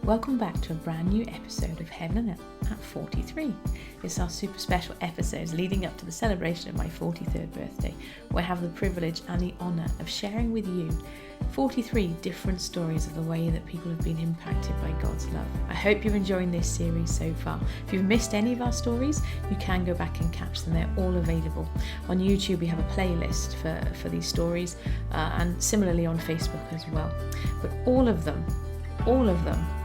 Welcome back to a brand new episode of Heaven and Earth at 43. It's our super special episodes leading up to the celebration of my 43rd birthday, where I have the privilege and the honour of sharing with you 43 different stories of the way that people have been impacted by God's love. I hope you're enjoying this series so far. If you've missed any of our stories, you can go back and catch them. They're all available. On YouTube, we have a playlist for these stories and similarly on Facebook as well. But all of them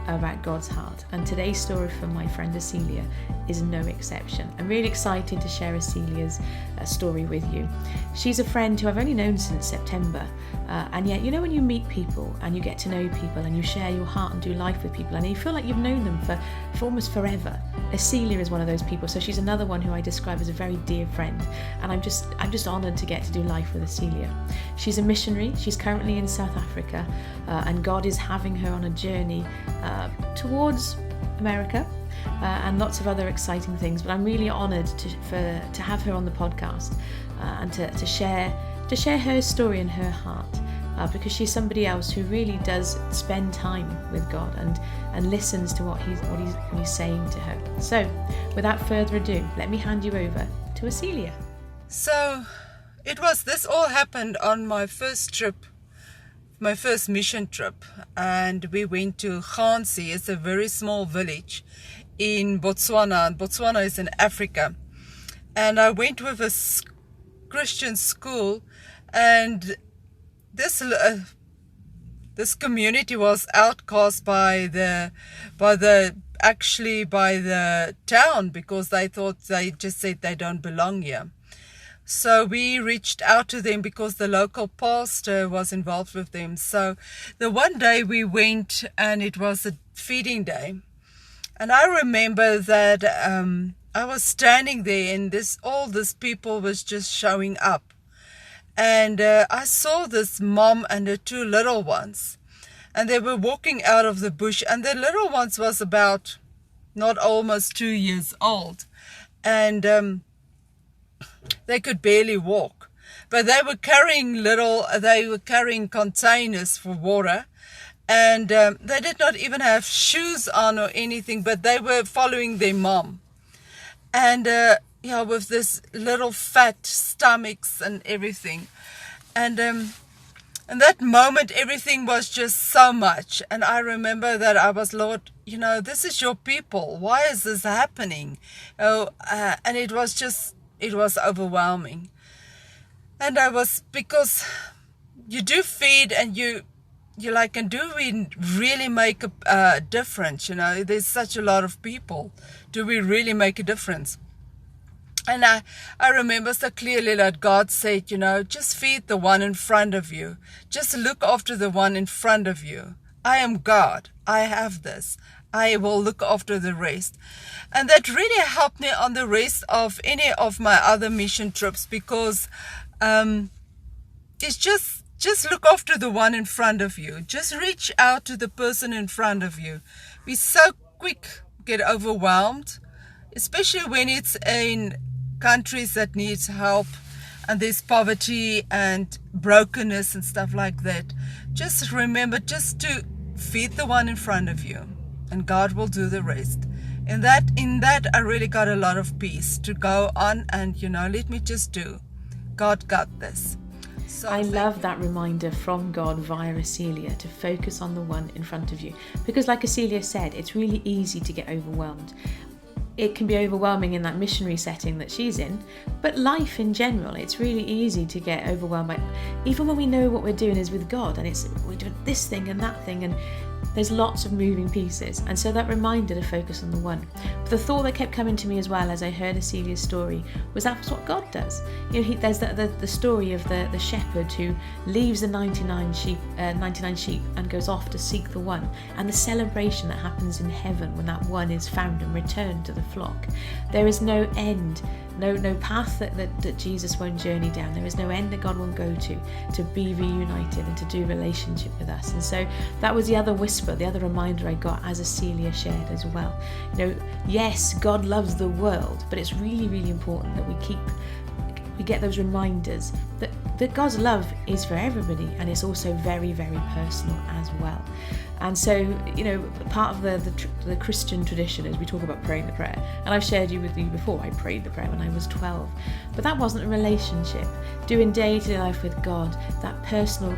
are about God's heart, and today's story from my friend Acelia is no exception. I'm really excited to share Acelia's story with you. She's a friend who I've only known since September, and yet, you know, when you meet people and you get to know people and you share your heart and do life with people and you feel like you've known them for almost forever, Acelia is one of those people. So she's another one who I describe as a very dear friend, and I'm just honoured to get to do life with Acelia. She's a missionary. She's currently in South Africa, and God is having her on a journey towards America and lots of other exciting things. But I'm really honoured to have her on the podcast and to share her story and her heart, because she's somebody else who really does spend time with God and listens to what he's saying to her. So, without further ado, let me hand you over to Acelia. So, this all happened on my first trip. My first mission trip, and we went to Khansi. It's a very small village in Botswana, and Botswana is in Africa. And I went with a Christian school, and this community was outcast by the town, because they just said they don't belong here. So we reached out to them because the local pastor was involved with them. So the one day we went, and it was a feeding day. And I remember that I was standing there, and all this people was just showing up. And I saw this mom and the two little ones. And they were walking out of the bush. And the little ones was about not almost 2 years old. And they could barely walk, but they were carrying containers for water, and they did not even have shoes on or anything, but they were following their mom. And with this little fat stomachs and everything. And in that moment, everything was just so much. And I remember that I was, Lord, this is your people. Why is this happening? And it was overwhelming. And because you do feed, and you're like, and do we really make a difference? There's such a lot of people. Do we really make a difference? And I remember so clearly that God said, just feed the one in front of you. Just look after the one in front of you. I am God. I have this. I will look after the rest. And that really helped me on the rest of any of my other mission trips, because it's just look after the one in front of you. Just reach out to the person in front of you. We so quick get overwhelmed, especially when it's in countries that needs help and there's poverty and brokenness and stuff like that. Just remember just to feed the one in front of you, and God will do the rest. In that I really got a lot of peace to go on, and let me just do. God got this. So I love that reminder from God via Acelia to focus on the one in front of you, because like Acelia said, it's really easy to get overwhelmed. It can be overwhelming in that missionary setting that she's in, but life in general, it's really easy to get overwhelmed by, even when we know what we're doing is with God, and we're doing this thing and that thing, and there's lots of moving pieces. And so that reminder to focus on the one. But the thought that kept coming to me as well as I heard Acelia's story was that's what God does. There's the story of the shepherd who leaves the 99 sheep and goes off to seek the one, and the celebration that happens in heaven when that one is found and returned to the flock. There is no end, no path that Jesus won't journey down. There is no end that God won't go to be reunited and to do relationship with us. And so that was the other whisper, the other reminder I got as Acelia shared as well. Yes, God loves the world, but it's really, really important that we get those reminders that God's love is for everybody, and it's also very, very personal as well. And so, part of the Christian tradition is we talk about praying the prayer. And I've shared with you before, I prayed the prayer when I was 12. But that wasn't a relationship. Doing day-to-day life with God, that personal,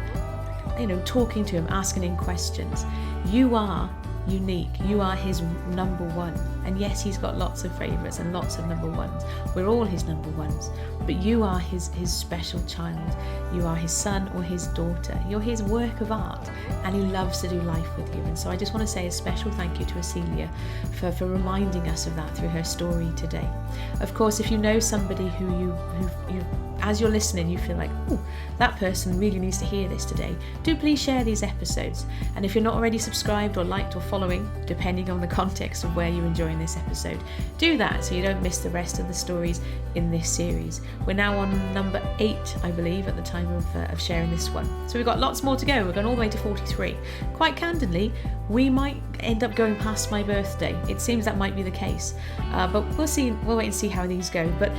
talking to him, asking him questions. You are unique. You are his number one. And yes, he's got lots of favourites and lots of number ones. We're all his number ones. But you are his special child. You are his son or his daughter. You're his work of art. And he loves to do life with you. And so I just want to say a special thank you to Acelia for reminding us of that through her story today. Of course, if you know somebody who you as you're listening, you feel like, oh, that person really needs to hear this today, do please share these episodes. And if you're not already subscribed or liked or following, depending on the context of where you're enjoying this episode, do that so you don't miss the rest of the stories in this series. We're now on number 8, I believe, at the time of sharing this one. So we've got lots more to go. We're going all the way to 43. Quite candidly, we might end up going past my birthday. It seems that might be the case. But we'll see. We'll wait and see how these go. But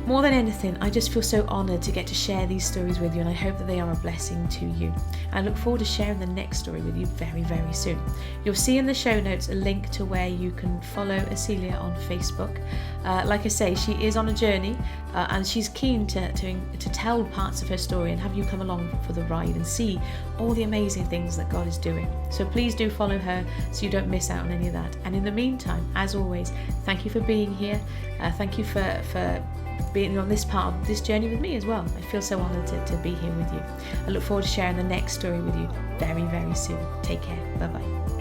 more than anything, I just feel so honoured to get to share these stories with you, and I hope that they are a blessing to you. I look forward to sharing the next story with you very, very soon. You'll see in the show notes a link to where you can follow Acelia on Facebook. Like I say, she is on a journey, and she's keen to tell parts of her story and have you come along for the ride and see all the amazing things that God is doing. So please do follow her so you don't miss out on any of that. And in the meantime, as always, thank you for being here. Thank you for being on this part of this journey with me as well. I feel so honoured to be here with you. I look forward to sharing the next story with you very, very soon. Take care. Bye-bye.